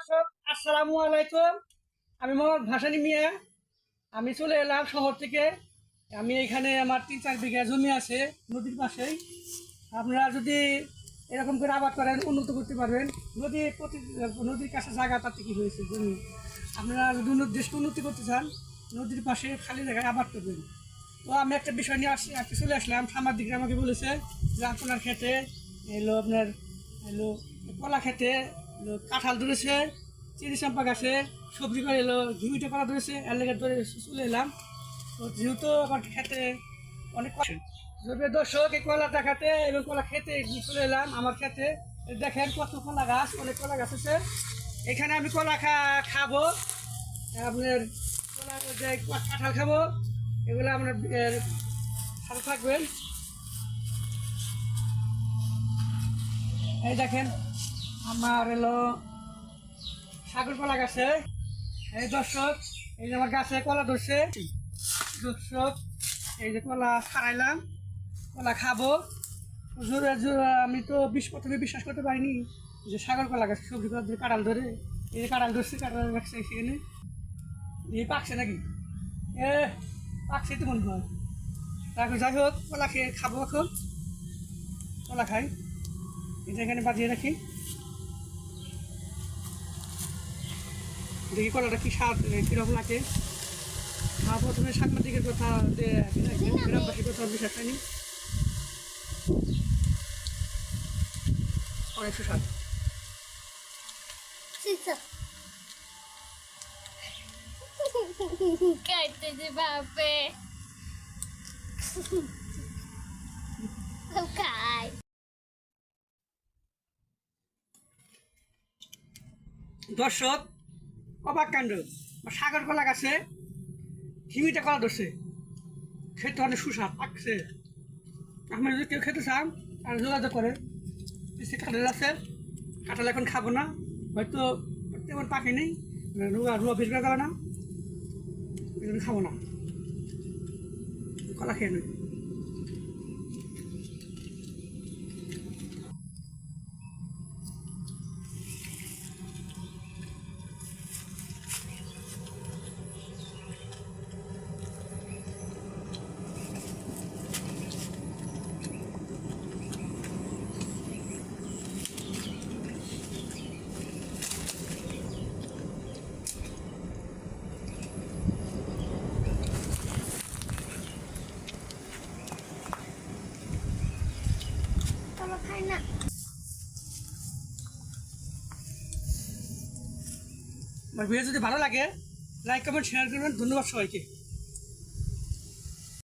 দর্শক আসসালামু আলাইকুম। আমি মোহাম্মদ ভাসানী মিয়া। আমি চলে এলাম শহর থেকে। আমি এখানে আমার 3-4 বিঘা জমি আছে নদীর পাশেই। আপনারা যদি এরকম করে আবাদ করেন উন্নত করতে পারবেন। নদীর কাছে জায়গা তাতে কি হয়েছে জমি। আপনারা যদি দেশকে উন্নতি করতে চান নদীর পাশে খালি জায়গায় আবাদ করবেন। তো আমি একটা বিষয় নিয়ে আজকে চলে আসলাম। সাংবাদিকরা আমাকে বলেছে যে আপনার ক্ষেতে আপনার কলা খেতে কাঁঠাল ধরেছে, চিনি চাম্পা গাছে সবজি করে ঘিমিটে কলা ধরেছে, এর লেগে ধরে চলে এলাম। তো যেহেতু আমার খেতে অনেক যদি দর্শক এই কলা দেখাতে এবং কলা খেতে চলে এলাম আমার খেতে। দেখেন কত কলা গাছ, অনেক কলা গাছ আছে। এখানে আমি কলা খাবো, আপনার কলা যে কাঁঠাল খাবো, এগুলো আপনার সাথে থাকবেন। এই দেখেন আমার সাগর কলা গাছে। এই দর্শক, এই যে আমার গাছে কলা ধরছে। দর্শক, এই যে কলা ছাড়াইলাম, কলা খাবো। আমি তো প্রথমে বিশ্বাস করতে পারিনি যে সাগর কলা গাছে সবজি কলা ধরে কাঁঠাল ধরে। এই যে কাঁঠাল ধরছে, কাঁঠাল রাখছে সেখানে। এই পাকছে নাকি? পাকছে তো মনে হয়। তারপর যাই হোক, কলা খেয়ে খাবো এখন। কলা খাই, এটা এখানে বাজিয়ে রাখি। দেখি কলাটা কি স্বাদ, কীরকম লাগে। প্রথমে সাংবাদিকের কথা, গ্রামবাসীর কথা বিশ্বাস হয়নি। অনেক সুস্বাদ। দর্শক, অবাক কাণ্ড, সাগর কলা গাছে হিমিটা কলা ধরছে, খেতে অনেক সুস্বাদ পাকছে। আপনার যদি কেউ খেতে চান আর যোগাযোগ করে। কাঁঠাল আছে, কাঁঠাল এখন খাবো না, হয়তো তেমন পাকে নেই, রুয়া বের করা যাবে না, এই জন্য খাবো না, কলা খেয়ে নেই। আমার ভিডিও যদি ভালো লাগে লাইক কমেন্ট শেয়ার করবেন। ধন্যবাদ সবাইকে।